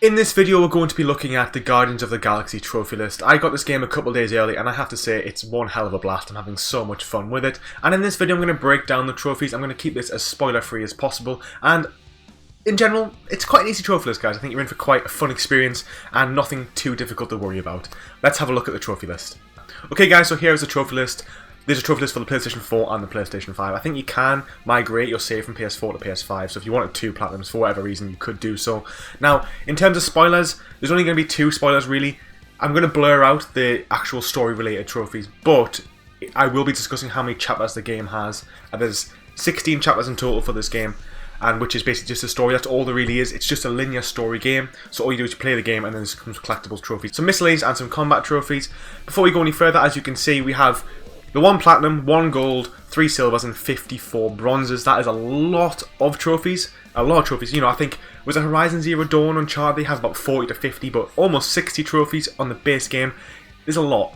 In this video we're going to be looking at the Guardians of the Galaxy trophy list. I got this game a couple of days early and I have to say it's one hell of a blast. I'm having so much fun with it. And in this video I'm going to break down the trophies. I'm going to keep this as spoiler free as possible. And in general, it's quite an easy trophy list, guys. I think you're in for quite a fun experience and nothing too difficult to worry about. Let's have a look at the trophy list. Okay guys, so here is the trophy list. There's a trophy list for the PlayStation 4 and the PlayStation 5. I think you can migrate your save from PS4 to PS5, so if you wanted 2 Platinums for whatever reason, you could do so. Now, in terms of spoilers, there's only going to be 2 spoilers really. I'm going to blur out the actual story-related trophies, but I will be discussing how many chapters the game has. There's 16 chapters in total for this game, and which is basically just a story. That's all there really is. It's just a linear story game, so all you do is you play the game and then there's some collectibles trophies, some miscellaneous and some combat trophies. Before we go any further, as you can see, we have the 1 platinum, 1 gold, 3 silvers and 54 bronzes. That is a lot of trophies. A lot of trophies. You know, I think, was it Horizon Zero Dawn Uncharted? They have about 40 to 50, but almost 60 trophies on the base game. There's a lot.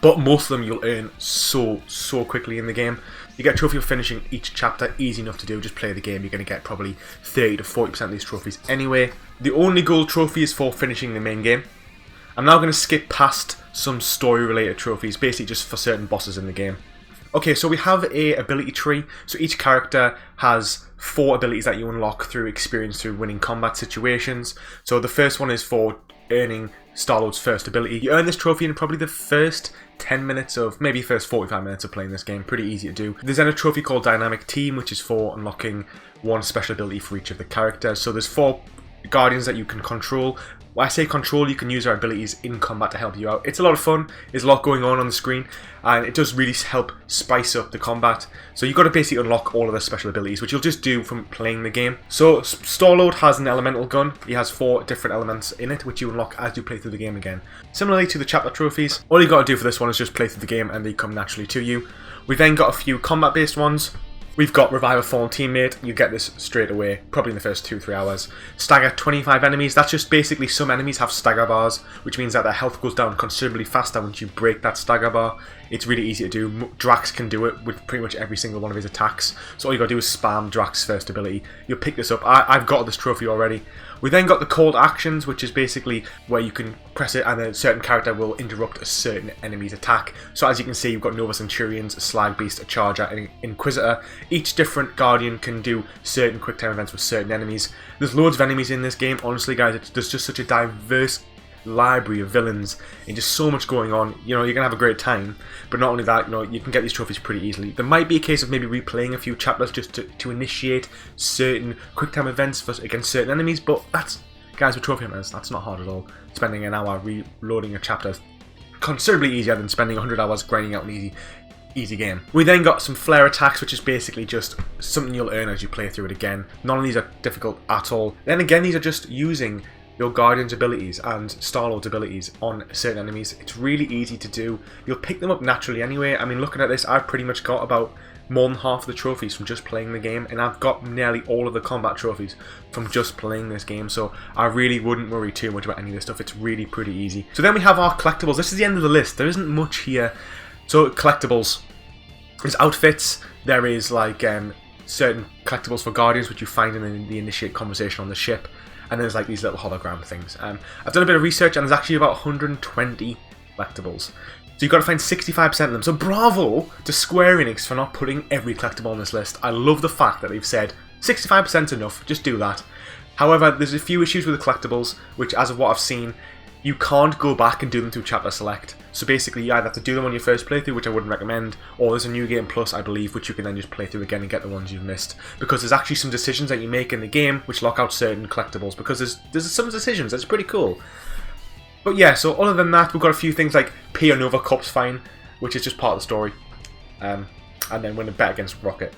But most of them you'll earn so quickly in the game. You get a trophy for finishing each chapter, easy enough to do, just play the game. You're going to get probably 30 to 40% of these trophies anyway. The only gold trophy is for finishing the main game. I'm now going to skip past some story related trophies, basically just for certain bosses in the game. Okay, so we have a ability tree. So each character has 4 abilities that you unlock through experience through winning combat situations. So the first one is for earning Star-Lord's first ability. You earn this trophy in probably the first 10 minutes of, maybe first 45 minutes of playing this game. Pretty easy to do. There's then a trophy called Dynamic Team, which is for unlocking 1 special ability for each of the characters. So there's 4 Guardians that you can control. When I say control, you can use our abilities in combat to help you out. It's a lot of fun. There's a lot going on the screen, and it does really help spice up the combat. So you've got to basically unlock all of the special abilities, which you'll just do from playing the game. So Star-Lord has an elemental gun. He has 4 different elements in it, which you unlock as you play through the game again. Similarly to the chapter trophies, all you got to do for this one is just play through the game and they come naturally to you. We've then got a few combat-based ones. We've got Revive a Fallen Teammate. You get this straight away, probably in the first 2-3 hours. Stagger 25 enemies. That's just basically some enemies have stagger bars, which means that their health goes down considerably faster once you break that stagger bar. It's really easy to do. Drax can do it with pretty much every single one of his attacks. So all you got to do is spam Drax's first ability. You'll pick this up. I've got this trophy already. We then got the called actions, which is basically where you can press it and a certain character will interrupt a certain enemy's attack. So as you can see, you've got Nova Centurions, a Slag Beast, a Charger, and an Inquisitor. Each different Guardian can do certain quick time events with certain enemies. There's loads of enemies in this game. Honestly, guys, there's just such a diverse library of villains and just so much going on. You know, you're gonna have a great time, but not only that, you know, you can get these trophies pretty easily. There might be a case of maybe replaying a few chapters just to initiate certain quick time events against certain enemies, but that's, guys, with trophy hunters, that's not hard at all. Spending an hour reloading a chapter is considerably easier than spending 100 hours grinding out an easy game. We then got some flare attacks, which is basically just something you'll earn as you play through it again. None of these are difficult at all. Then again, these are just using your Guardian's abilities and Star-Lord's abilities on certain enemies. It's really easy to do. You'll pick them up naturally anyway. I mean, looking at this, I've pretty much got about more than half of the trophies from just playing the game, and I've got nearly all of the combat trophies from just playing this game, so I really wouldn't worry too much about any of this stuff. It's really pretty easy. So then we have our collectibles. This is the end of the list. There isn't much here. So collectibles. There's outfits. There is like certain collectibles for Guardians, which you find in the initiate conversation on the ship. And there's like these little hologram things. I've done a bit of research and there's actually about 120 collectibles. So you've got to find 65% of them. So bravo to Square Enix for not putting every collectible on this list. I love the fact that they've said 65% enough, just do that. However, there's a few issues with the collectibles, which as of what I've seen, you can't go back and do them through chapter select. So basically you either have to do them on your first playthrough, which I wouldn't recommend, or there's a New Game Plus, I believe, which you can then just play through again and get the ones you've missed. Because there's actually some decisions that you make in the game which lock out certain collectibles, because there's some decisions that's pretty cool. But yeah, so other than that, we've got a few things like pay or Nova Cup's fine, which is just part of the story. And then win a bet against Rocket.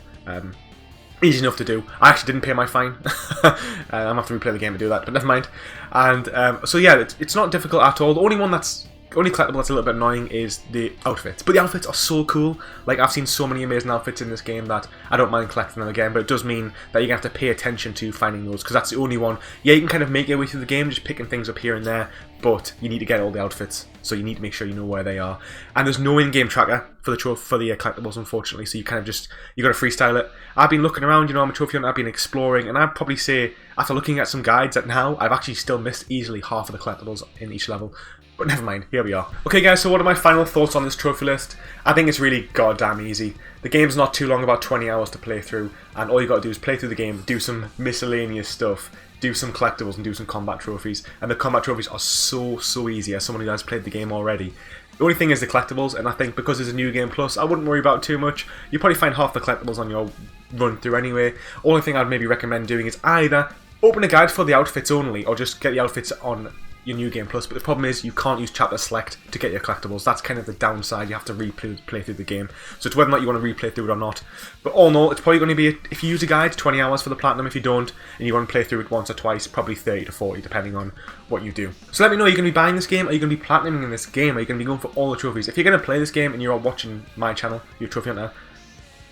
Easy enough to do. I actually didn't pay my fine. I'm going to have to replay the game to do that, but never mind. And so yeah, it's not difficult at all. The only one that's only collectible that's a little bit annoying is the outfits. But the outfits are so cool. Like, I've seen so many amazing outfits in this game that I don't mind collecting them again, but it does mean that you're going to have to pay attention to finding those, because that's the only one. Yeah, you can kind of make your way through the game, just picking things up here and there, but you need to get all the outfits, so you need to make sure you know where they are. And there's no in-game tracker for the collectibles, unfortunately, so you kind of just, you got to freestyle it. I've been looking around, you know, I'm a trophy hunter, I've been exploring, and I'd probably say, after looking at some guides, that now I've actually still missed easily half of the collectibles in each level. But never mind, here we are. Okay guys, so what are my final thoughts on this trophy list? I think it's really goddamn easy. The game's not too long, about 20 hours to play through, and all you got to do is play through the game, do some miscellaneous stuff, do some collectibles and do some combat trophies. And the combat trophies are so easy as someone who has played the game already. The only thing is the collectibles, and I think because it's a new game plus, I wouldn't worry about it too much. You probably find half the collectibles on your run through anyway. Only thing I'd maybe recommend doing is either open a guide for the outfits only, or just get the outfits on your new game plus. But the problem is you can't use chapter select to get your collectibles. That's kind of the downside. You have to replay through the game, so it's whether or not you want to replay through it or not. But all in all, it's probably going to be, if you use a guide, 20 hours for the platinum. If you don't and you want to play through it once or twice, probably 30 to 40 depending on what you do. So let me know, are you going to be buying this game? Are you going to be platinuming in this game? Are you going to be going for all the trophies? If you're going to play this game and you're watching my channel, you're a trophy hunter,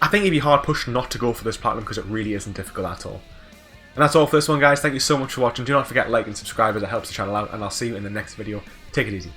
I think it'd be hard pushed not to go for this platinum, because it really isn't difficult at all. And that's all for this one, guys. Thank you so much for watching. Do not forget to like and subscribe, as it helps the channel out, and I'll see you in the next video. Take it easy.